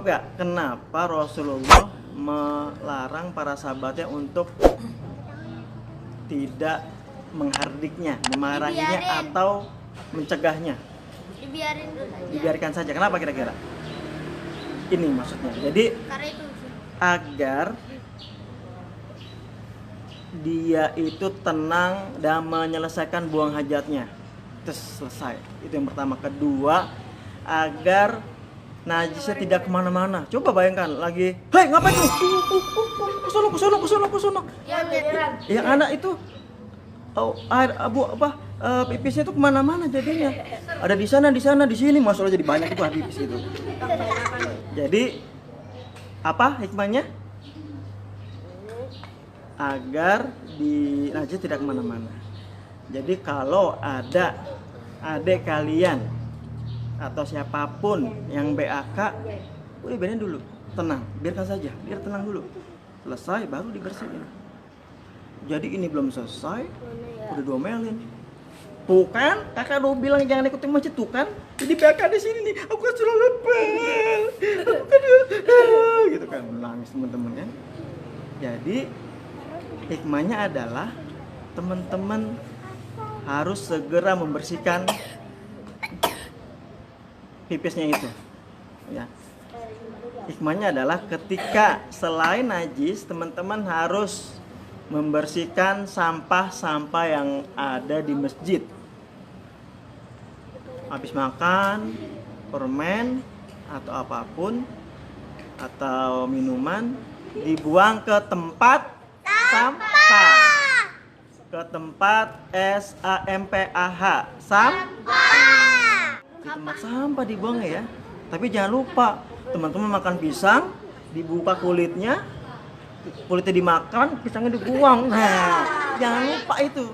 gak kenapa Rasulullah melarang para sahabatnya untuk tidak menghardiknya, memarahinya atau mencegahnya? Dibiarin dulu aja. Dibiarkan saja. Kenapa kira-kira? Ini maksudnya. Jadi Karena itu agar dia itu tenang dan menyelesaikan buang hajatnya. Terus selesai. Itu yang pertama. Kedua, agar najisnya tidak kemana-mana. Coba bayangkan lagi, hei ngapain lu? Kusono. Yang anak itu, air abu pipisnya itu kemana-mana jadinya. Ada di sana, di sini. Masuk jadi banyak itu pipis itu. Jadi apa hikmahnya? Agar di najis tidak kemana-mana. Jadi kalau ada adik kalian atau siapapun yang BAK, udah biarin dulu, tenang, biarkan saja, biar tenang dulu. Selesai baru dibersihin. Jadi ini belum selesai, udah diomelin. Tuh kan, kakak udah bilang jangan ikutin masjid tuh kan. Jadi BAK di sini nih, aku kan sudah lepel, aku kan gitu kan, nangis teman-teman kan. Jadi hikmahnya adalah teman-teman harus segera membersihkan pipisnya itu. Ya. Hikmahnya adalah ketika selain najis, teman-teman harus membersihkan sampah-sampah yang ada di masjid. Habis makan, permen atau apapun atau minuman dibuang ke tempat sampah. Ke tempat SAMPAH. Sampah. Di tempat sampah dibuang ya. Tapi jangan lupa, teman-teman makan pisang, dibuka kulitnya dimakan, pisangnya dibuang. Nah, jangan lupa itu.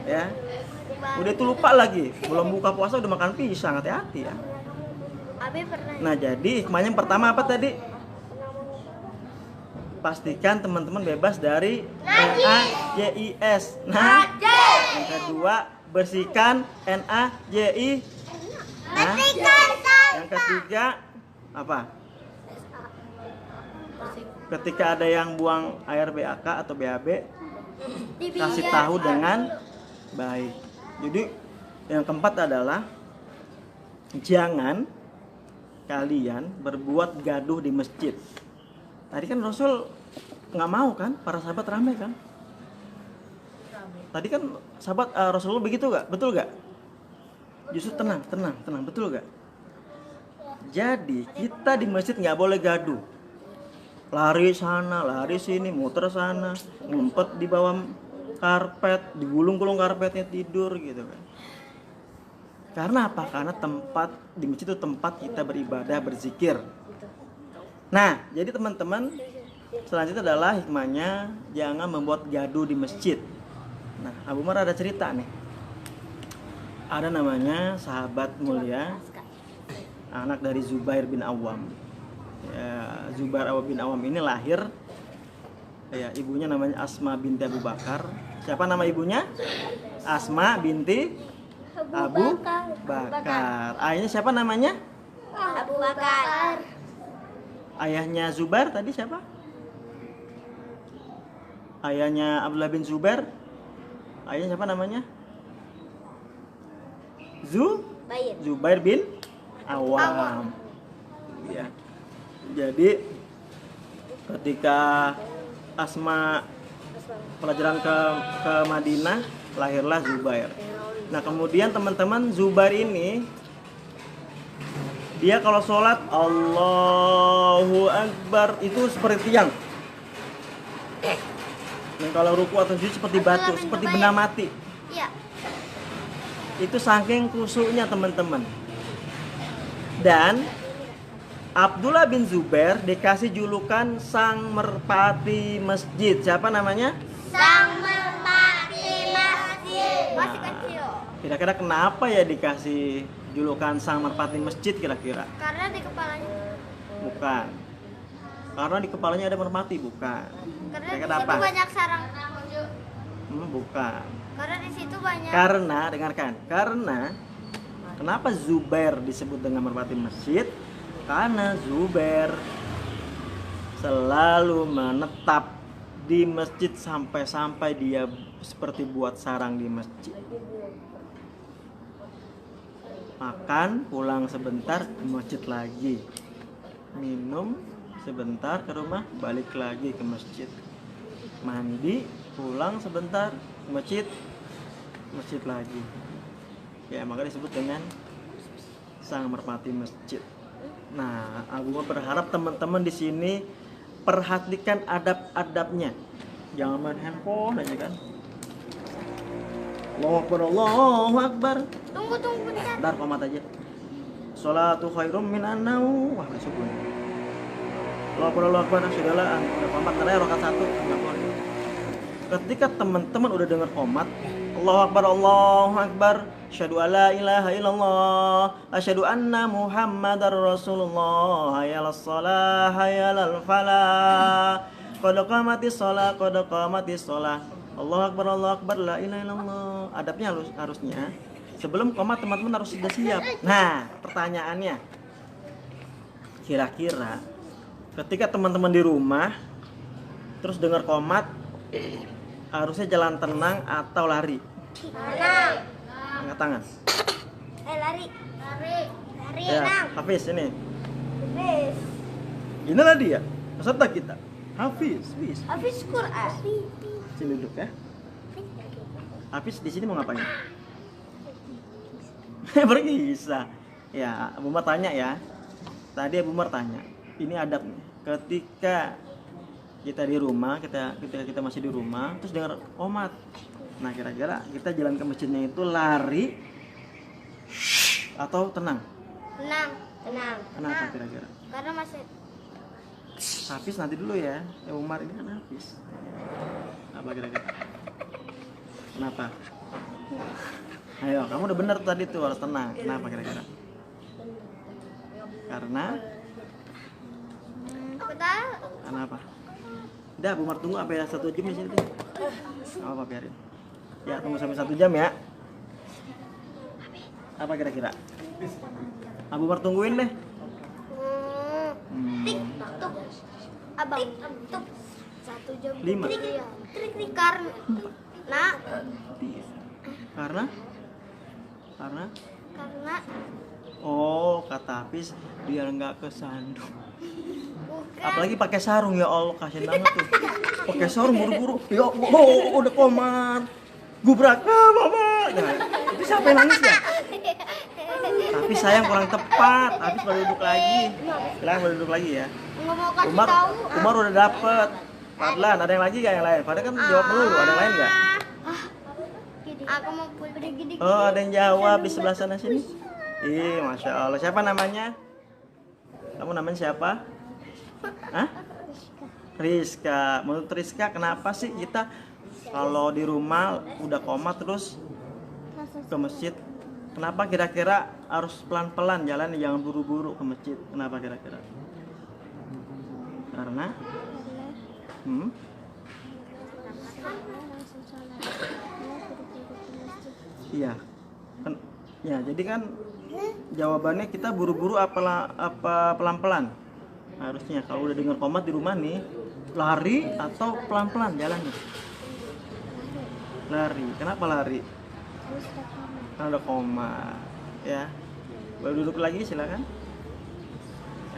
Ya. Udah itu lupa lagi, belum buka puasa udah makan pisang, hati-hati ya. Abi pernah. Nah, jadi hikmahnya yang pertama apa tadi? Pastikan teman-teman bebas dari NAJIS. Nah, yang kedua, bersihkan NAJI. Nah, yang ketiga apa? Ketika ada yang buang air BAK atau BAB, kasih tahu dengan baik. Jadi yang keempat adalah jangan kalian berbuat gaduh di masjid. Tadi kan Rasul nggak mau kan, para sahabat ramai kan? Tadi kan sahabat Rasulullah begitu gak? Betul gak? Justru tenang, betul gak? Jadi kita di masjid nggak boleh gaduh. Lari sana, lari sini, muter sana, ngumpet di bawah karpet, digulung-gulung karpetnya tidur gitu kan. Karena apa? Karena tempat di masjid itu tempat kita beribadah, berzikir. Nah, jadi teman-teman, selanjutnya adalah hikmahnya jangan membuat gaduh di masjid. Nah, Abu Umar ada cerita nih. Ada namanya sahabat mulia, anak dari Zubair bin Awam. Ya, Zubair bin Awam ini lahir, ya, ibunya namanya Asma binti Abu Bakar. Siapa nama ibunya? Asma binti Abu Bakar. Ayahnya siapa namanya? Abu Bakar. Ayahnya Zubair tadi siapa? Ayahnya Abdullah bin Zubair. Ayahnya siapa namanya? Zubair bin Awam. Ya. Jadi ketika Asma pelajaran ke Madinah, lahirlah Zubair. Nah, kemudian teman-teman, Zubair ini dia kalau sholat Allahu Akbar itu seperti tiang. Dan kalau ruku atau sujud seperti batu, seperti benda mati. Iya. Itu saking khusyuknya teman-teman. Dan Abdullah bin Zubair dikasih julukan sang merpati masjid. Siapa namanya? Sang merpati masjid. Masih kecil. Kira-kira kenapa ya dikasih julukan sang merpati masjid kira-kira? Karena di kepalanya. Bukan. Karena di kepalanya ada merpati, bukan. Karena Kira-kira di situ apa? banyak sarang. Bukan. Karena di situ banyak. Karena, dengarkan. Karena kenapa Zubair disebut dengan merpati masjid? Karena Zubair selalu menetap di masjid sampai-sampai dia seperti buat sarang di masjid. Makan, pulang sebentar ke masjid lagi. Minum sebentar ke rumah, balik lagi ke masjid. Mandi, pulang sebentar ke masjid, masjid lagi. Ya, maka disebut dengan sang merpati masjid. Nah, Abu Umar berharap teman-teman di sini perhatikan adab-adabnya. Jangan main handphone aja kan. Allahu Akbar, Allahu Akbar. Tunggu bentar. Dar komat aja. Sholatu khairum minan naum. Wah, masuk gue. Allahu Akbar, sudahlah. Udah komat karena rakaat 1 enggak boleh. Ketika teman-teman udah dengar komat, Allahu Akbar, Allahu Akbar. Asyhadu alla ilaha illallah, asyhadu anna Muhammadar Rasulullah, hayalas shalah, hayalal falah. Qad qamatis shalah, qad qamatis shalah. Allahu Akbar, la ilaha illallah. Adabnya harusnya sebelum komat teman-teman harus sudah siap. Nah, pertanyaannya, kira-kira ketika teman-teman di rumah terus dengar komat, harusnya jalan tenang atau lari? Tenang. Angkat tangan. Lari. Ya, Enam. Hafiz ini. Habis. Inilah dia peserta kita. Hafiz. Habis Quran. Sini duduk ya. Hafiz di sini mau ngapain? Berkisah. Ya, Abu Umar tanya ya. Tadi Abu Umar tanya. Ini adabnya. Ketika kita di rumah, kita masih di rumah, terus dengar komat. Nah, kira-kira kita jalan ke masjidnya itu lari atau tenang? Tenang. Kenapa kira-kira? Karena masih Hafiz nanti dulu ya. Umar ini kan Hafiz. Apa kira-kira? Kenapa? Ayo, kamu udah bener tadi tuh harus tenang. Kenapa kira-kira? Karena? aku tahu. Kenapa? Udah, Abu Umar tunggu sampai 1 jam di sini tuh. Apa biarin. Ya, tunggu sampai 1 jam ya. Apa kira-kira? Abu Umar tungguin deh. Tik tuk. Abang. Tuk. 1 jam. 5. Trik karena Karena? karena Kata Hafiz biar nggak kesandung. bukan. Apalagi pakai sarung, ya Allah, kasihan banget tuh. Pakai sarung buru-buru. Ya, udah komat. Gubrak, mama. Nah, itu siapa yang nangis ya? Tapi sayang kurang tepat. Habis baru duduk lagi. Bilang baru duduk lagi ya. Nggak mau kasih Umar, tahu. Umar udah dapet. Fadlan, ada yang lagi gak yang lain? Fadlan kan jawab dulu, ada yang lain gak? Aku mau pulang gini. Oh, ada yang jawab di sebelah sana sini. Ih, Masya Allah. Siapa namanya? Kamu namanya siapa? Hah? Rizka. Menurut Rizka, kenapa sih kita kalau di rumah udah komat terus ke masjid? Kenapa kira-kira harus pelan-pelan jalan, jangan buru-buru ke masjid? Kenapa kira-kira? Karena? Iya. Ya, jadi kan jawabannya kita buru-buru apa pelan-pelan? Harusnya kalau udah dengar komat di rumah nih, lari atau pelan-pelan jalannya? Lari. Kenapa lari? Karena ada komat. Ya. Boleh duduk lagi silakan.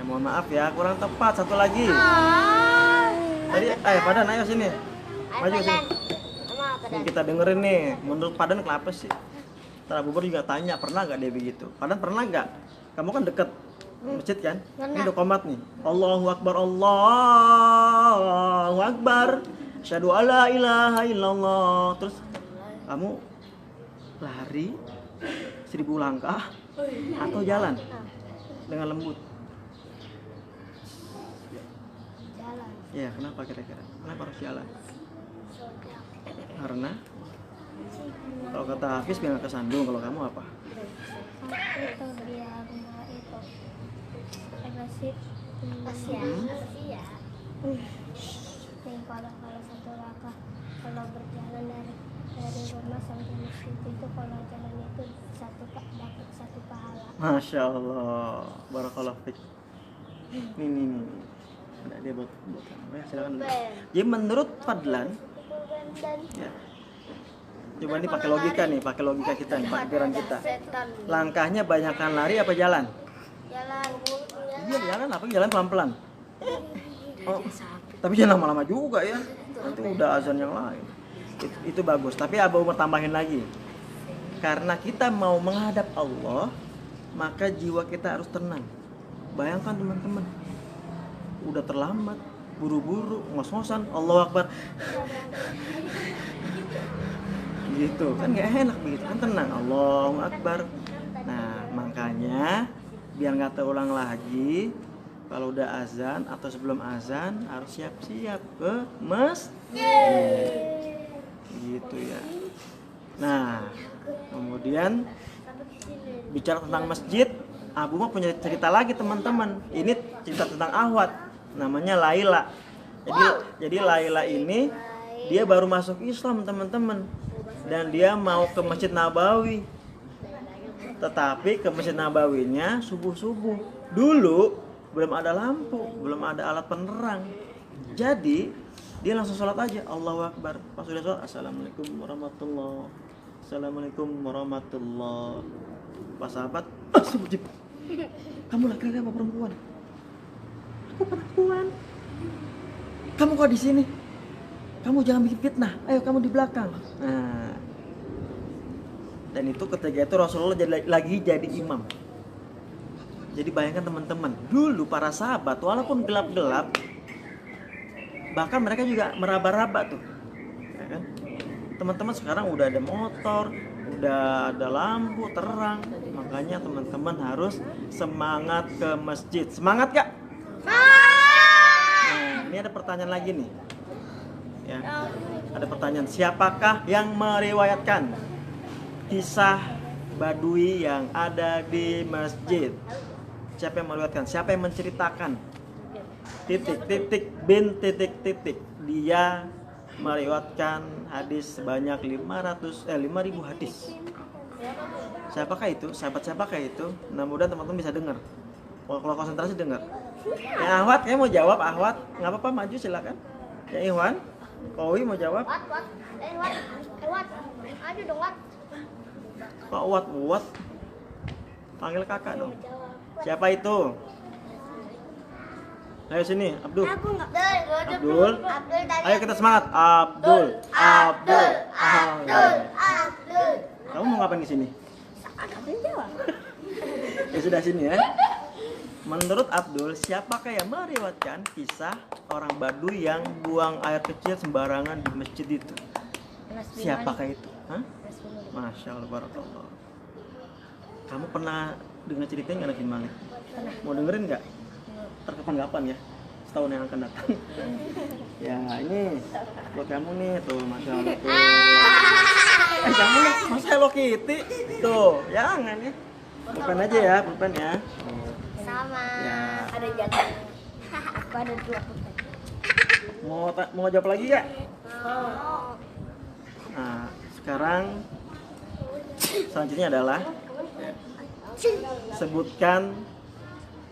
Mohon maaf ya, kurang tepat. Satu lagi. Tadi, Padan, ayo sini. Maju sini. Yang kita dengerin nih, menurut Padan kenapa sih? Ntar Abu Umar juga tanya, pernah gak dia begitu? Padan pernah gak? Kamu kan deket masjid kan? Ini udah komat nih. Allahu Akbar, Allahu Akbar. Asyhadu alla ilaha illallah. Terus kamu lari 1000 langkah atau jalan dengan lembut? Jalan. Ya, kenapa kira-kira? Kenapa harus jalan? Karena kalau kata Hafiz biar nggak kesandung, kalau kamu apa? Itu biar nggak itu agresif. Iya. Nih kalau satu langkah, kalau berjalan dari rumah sampai masjid itu, kalau jalan itu dapat satu pahala. Masya Allah, barakallahu fik. Nih. Ada dia buat kamu ya, silakan. Jadi menurut Fadlan, ya. Coba nih pakai logika kita nih, pikiran kita. Langkahnya banyakkan lari apa jalan? Jalan. Iya jalan, apa jalan pelan-pelan. Oh, tapi jangan lama-lama juga ya. Nanti udah azan yang lain. Itu bagus. Tapi Abah Umar tambahin lagi. Karena kita mau menghadap Allah, maka jiwa kita harus tenang. Bayangkan teman-teman, udah terlambat, buru-buru, ngos-ngosan, Allahu Akbar. Gitu kan nggak enak begitu kan, tenang, Allahu Akbar. Nah makanya biar nggak terulang lagi, kalau udah azan atau sebelum azan harus siap-siap ke masjid. Gitu ya. Nah kemudian bicara tentang masjid, Abu mah punya cerita lagi teman-teman. Ini cerita tentang Ahwat, namanya Laila. Jadi Laila ini dia baru masuk Islam teman-teman, dan dia mau ke Masjid Nabawi. Tetapi ke Masjid Nabawinya subuh-subuh. Dulu belum ada lampu, belum ada alat penerang. Jadi dia langsung sholat aja, Allahu Akbar. Pas sudah sholat, Assalamualaikum warahmatullahi, Assalamualaikum warahmatullahi. Pas sahabat, kamu laki-laki apa perempuan? Aku perempuan. Kamu kok di sini? Kamu jangan bikin fitnah. Ayo kamu di belakang. Nah, dan itu ketika itu Rasulullah lagi jadi imam. Jadi bayangkan teman-teman, dulu para sahabat walaupun gelap-gelap, bahkan mereka juga meraba-raba tuh, ya kan? Teman-teman sekarang udah ada motor, udah ada lampu terang, makanya teman-teman harus semangat ke masjid. Semangat gak? Nah, ini ada pertanyaan lagi nih. Ya, ada pertanyaan, siapakah yang meriwayatkan kisah Badui yang ada di masjid? Siapa yang meriwayatkan? Siapa yang menceritakan? Titik. Dia meriwayatkan hadis sebanyak 5.000 hadis. Siapakah itu? Siapakah itu? Mudah-mudahan teman-teman bisa dengar. Kalau konsentrasi dengar. Yang Ahwat kayaknya mau jawab. Ahwat, nggak apa-apa, maju silakan. Ya Iwan, Kowi mau jawab. Wat. Aduh dong, Wat. Kok Wat? Panggil kakak dong. Siapa itu? Ayo sini, Abdul. Aku enggak. Abdul. tadi. Ayo kita semangat. Abdul. Kamu mau ngapain di sini? Ya sudah sini ya. Menurut Abdul, siapakah yang meriwayatkan kisah orang Baduy yang buang air kecil sembarangan di masjid itu? Siapakah itu? Hah? Masya Allah, barakallah. Kamu pernah dengar ceritanya nggak, Nabi Malik? Mau dengerin nggak? Kapan ya? Setahun yang akan datang. Ya ini buat kamu nih, tuh Masya Allah tuh. Kamu nih, masa Hello Kitty? Tuh, jangan ya. Pulpen aja ya, pulpen ya. Sama. Ya. Ada jatuh. Aku ada 2 pulpen. Mau jawab lagi nggak? Oh. Nah, sekarang selanjutnya adalah sebutkan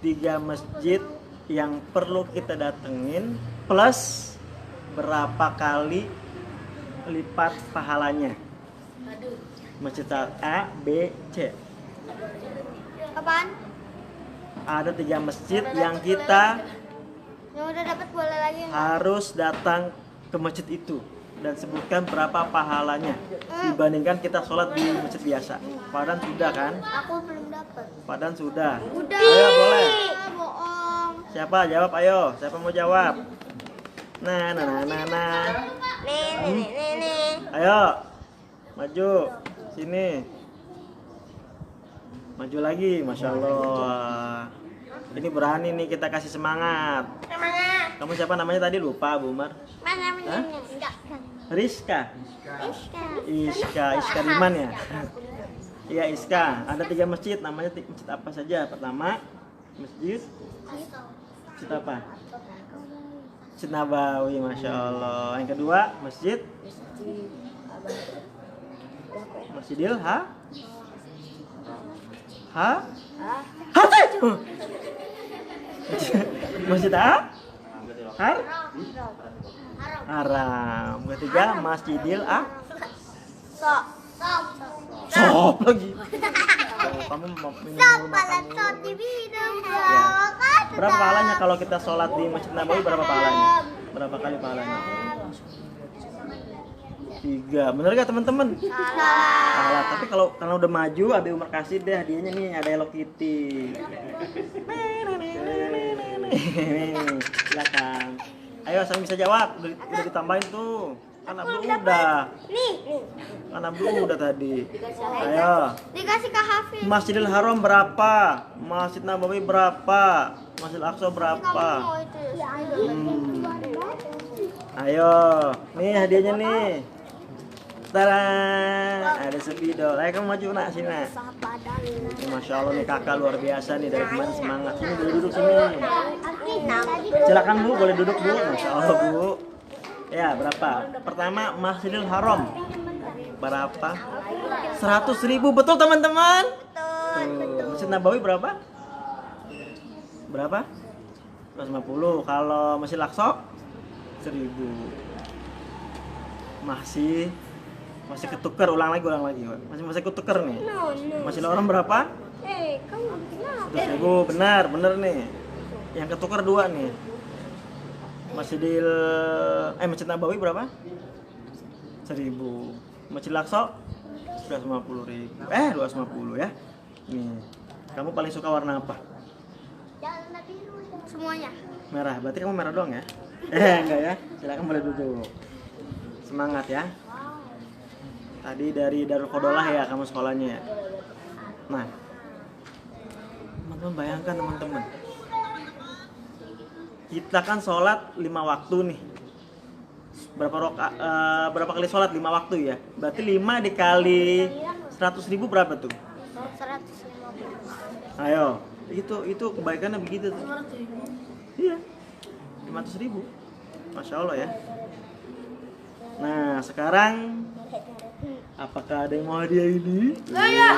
3 masjid yang perlu kita datengin plus berapa kali lipat pahalanya. Masjid A, B, C. Apaan? Ada 3 masjid yang kita Yang udah dapat boleh lagi enggak? harus datang ke masjid itu dan sebutkan berapa pahalanya dibandingkan kita sholat di masjid biasa. Padan sudah kan? Aku belum dapat. Padan sudah. Udah. Ayo boleh. Bohong. Siapa jawab? Ayo. Siapa mau jawab? Nah. Nih. Ayo. Maju. Sini. Maju lagi. Masya Allah. Ini berani nih, kita kasih semangat. Semangat. Kamu siapa namanya tadi? Lupa, Bu Umar. Mana? Hah? Enggak. Rizka. Iska. Iska Diman ya? Iya Iska. Ada 3 masjid, namanya masjid apa saja? Pertama, masjid apa? Masjid Nabawi, Masya Allah. Yang kedua, Masjidil Hati. Masjid Haram. Ketiga Masjidil Sok. Sop lagi. Kamu minum makan. Berapa pahalanya kalau kita sholat di Masjid Nabawi? Berapa pahalanya? Berapa kali pahalanya? 3. Bener gak teman-teman? Salah. Tapi kalau karena udah maju, Abi Umar kasih deh hadiahnya nih, ada Hello Kitty. Silakan. Ayo, saya bisa jawab. Udah ditambahin tuh. Kan Abdul udah. Nih. Kan Abdul udah tadi. Ayo. Dikasih ke Hafiz. Masjidil Haram berapa? Masjid Nabawi berapa? Masjid Aqsa berapa? Ayo, nih hadiahnya nih. Tada, ada spidol. Ayo kamu maju nak sini nak. Masya Allah nih kakak luar biasa nih, dari kemarin semangat. Sini boleh duduk sini. Silakan Bu, boleh duduk Bu. Masya Allah Bu. Ya berapa? Pertama Masjidil Haram berapa? 100.000, betul teman-teman? Masjid Nabawi berapa? Berapa? 150. Kalau Masjid Aqsa 1.000. Masih ketuker, ulang lagi. Masih ketuker nih. Masjid Haram berapa? Kamu kenapa? 100.000, benar nih. Yang ketuker 2 nih. Masjid Nabawi berapa? 1.000. Masjid Aqsa 250.000. 250 ya. Nih. Kamu paling suka warna apa? Semuanya. Merah. Berarti kamu merah doang ya? Enggak ya. Silakan boleh duduk. Semangat ya. Tadi dari Darul Khodolah ya kamu sekolahnya ya. Nah, teman-teman bayangkan teman-teman. Kita kan sholat 5 waktu nih. Berapa kali sholat 5 waktu ya? Berarti 5 dikali 100.000 berapa tuh? 150. Ayo, itu kebaikannya begitu tuh. Iya, 500.000. Masya Allah ya. Nah, sekarang apakah ada yang mau hadiah ini? Saya.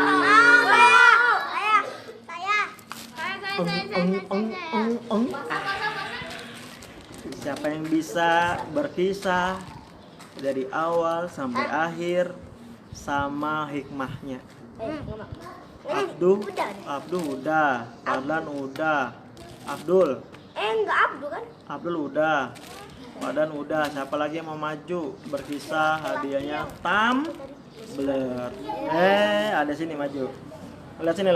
Siapa yang bisa berkisah dari awal sampai akhir sama hikmahnya? Abdul udah, Fadlan udah, Abdul Enggak Abdul kan? Abdul udah, Fadlan udah. Siapa lagi yang mau maju berkisah? Hadiahnya tumbler. Ada sini maju. Lihat sini.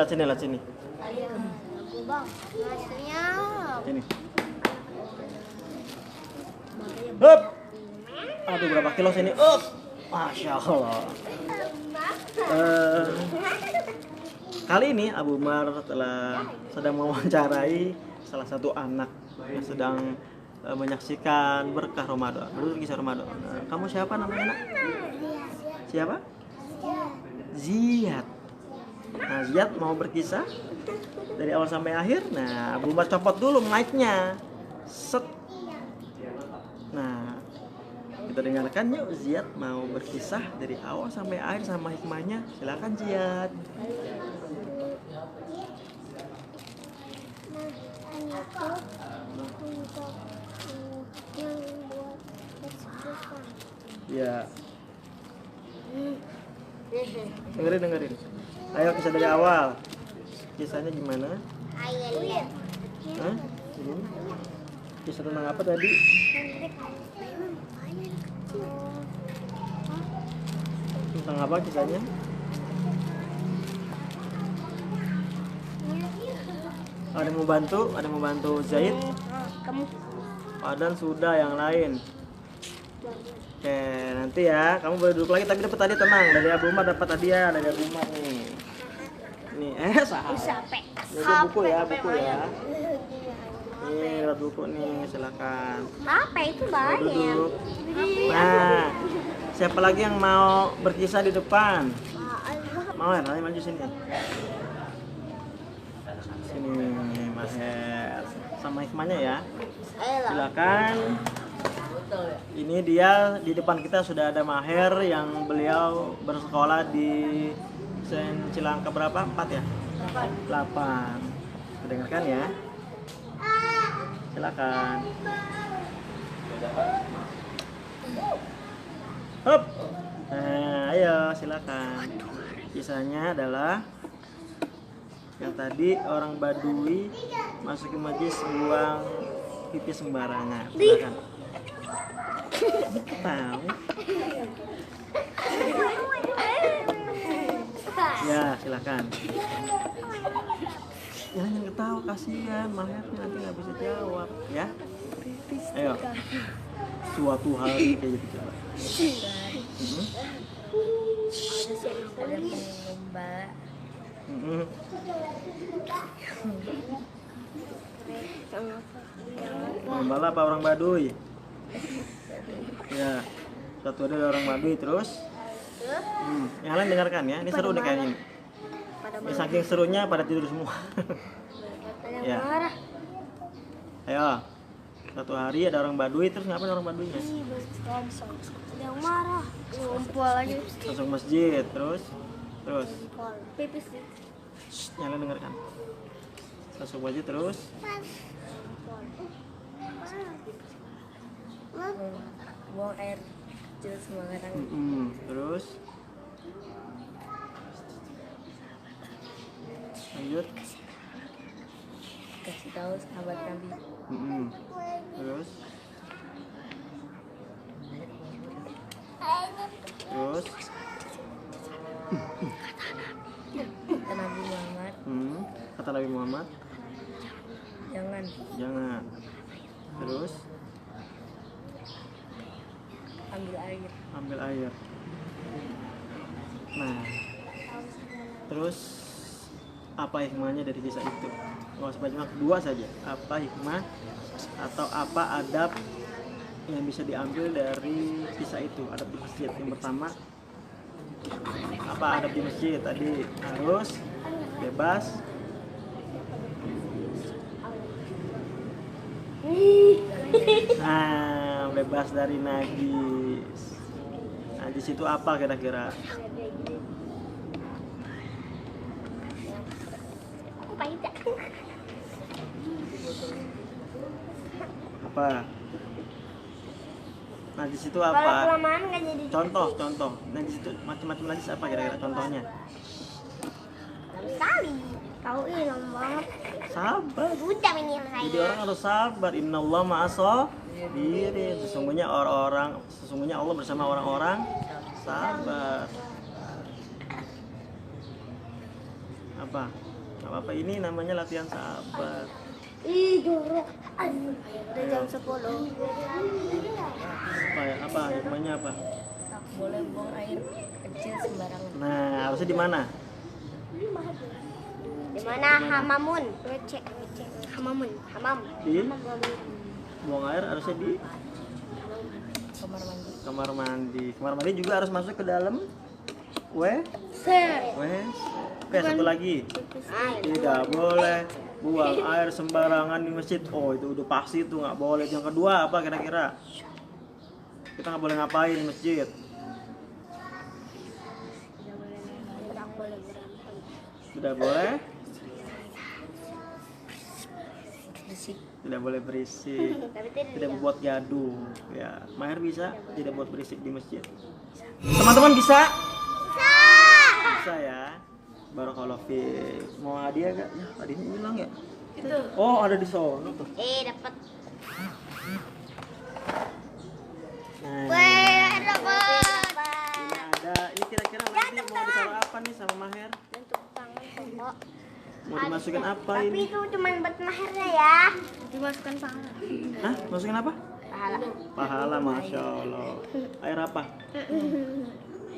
Bang, maksudnya Sini. Up. Aduh, berapa kilo sini? Up. Masya Allah. Kali ini Abu Umar sedang mewawancarai salah satu anak yang sedang menyaksikan berkah Ramadan, berkisah Ramadan. Kamu siapa namanya, Nak? Siapa? Ziyad. Nah, Ziyad mau berkisah dari awal sampai akhir. Nah, Abu Umar copot dulu mic-nya. Set. Nah, kita dengarkan yuk Ziyad mau berkisah dari awal sampai akhir sama hikmahnya. Silakan Ziyad. Ya. Dengerin. Ayo kisah dari awal. Kisahnya gimana? Ayah. Hah? Kisah tentang apa tadi? Tentang apa kisahnya? Ada yang mau bantu Zaid? Kamu Padan sudah, yang lain. Oke, nanti ya, kamu boleh duduk lagi tapi dapat tadi tenang. Dari Abu Umar dapat hadiah dari Abu Umar nih. Nih, salah. sampai. Ini buku ya. Nih, dapat buku nih, silakan. Apa itu Boleh banyak? duduk. Nah, siapa lagi yang mau berkisah di depan? Mau ya, nanti maju sini. Sini, Maher. Sama hikmahnya ya. Silakan. Ini dia di depan kita sudah ada Maher yang beliau bersekolah di Sen Cilangka berapa? 4 ya? 8. Dengarkan ya. Silakan. Hop. Nah, ayo silakan. Kisahnya adalah yang tadi orang Badui masuk ke majlis buang pipis sembarangan. Silakan. Tahu? Ya, silakan. Jangan ketawa, kasihan Mahernya nanti nggak bisa jawab, ya. Ayo. Suatu hari kayak gitu coba. Ada lomba. Lomba apa orang Baduy? Ya. Suatu hari ada orang Baduy terus. Yang lain dengarkan ya. Ini seru nih kayaknya. Ini saking serunya pada tidur semua. Ya. Ayo. Suatu hari ada orang Baduy, terus ngapain orang Baduynya? Yang marah. Ngumpul lagi. Masuk masjid, terus Pipis. yang lain dengarkan. Masuk masjid terus. Buang air kecil sembarangan. Terus lanjut. Kasih tahu sahabat Nabi. Terus Kata Nabi Muhammad. Kata Nabi Muhammad, jangan. Terus ambil air. Nah, terus apa hikmahnya dari kisah itu? Nggak usah banyak, dua saja. Apa hikmah atau apa adab yang bisa diambil dari kisah itu? Adab di masjid yang pertama, apa adab di masjid? Tadi harus bebas bebas dari najis. Najis itu apa kira-kira? Apa? Najis itu apa? Kalau kelamaan nggak jadi. Contoh. Najis itu macam-macam najis apa kira-kira contohnya? Sekali. Kau ini lama banget. Sabar. Udah ini Jadi orang harus sabar. Innallaha ma'as-sabirin. Sesungguhnya Allah bersama orang-orang sabar. Apa ini namanya latihan sabar. Ih, jorok. Udah jam 10. Apa hikmahnya apa? Tak boleh buang air kecil sembarangan. Nah, harusnya di mana? Di mana hamamun? Hamam. Di buang air harusnya di Kamar mandi. kamar mandi. Kamar mandi juga harus masuk ke dalam WC. Oke, satu lagi. Tidak boleh buang air sembarangan di masjid. Oh, itu udah pasti itu nggak boleh. Yang kedua apa kira-kira? Kita nggak boleh ngapain di masjid? Tidak boleh. Tidak boleh berisik. Tidak membuat gaduh. Ya, Maher bisa tidak buat berisik di masjid. Teman-teman bisa? Bisa ya. Barakallahu fiik. Mau hadiah gak? Ya, hadiahnya hilang ya? Itu. Oh, ada di sono tuh. Dapat. Nah, Dapat. ini ada. Ini kira-kira nanti mau ditaruh apa nih sama Maher? Untuk tangan kok. Mau dimasukin apa Tapi ini? itu cuma buat mahernya ya. Dimasukkan pahala. Hah? Masukin apa? Pahala. Pahala, masya Allah. Air apa?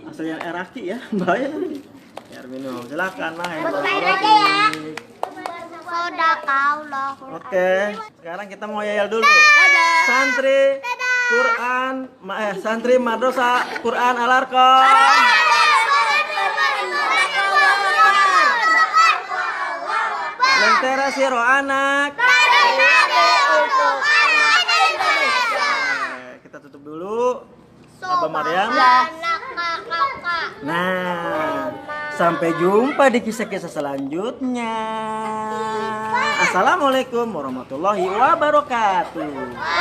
Asalnya air aki ya, bahaya nanti. Air minum. Silakan Maher. Buat air aja ya. Sodaqallah. Oke, sekarang kita mau yayal dulu. Santri Quran, santri Madrasah Quran Al-Arqam. Lentera siro anak. Kita tutup dulu. Abah Maryam. Nah, sampai jumpa di kisah-kisah selanjutnya. Assalamualaikum warahmatullahi wabarakatuh.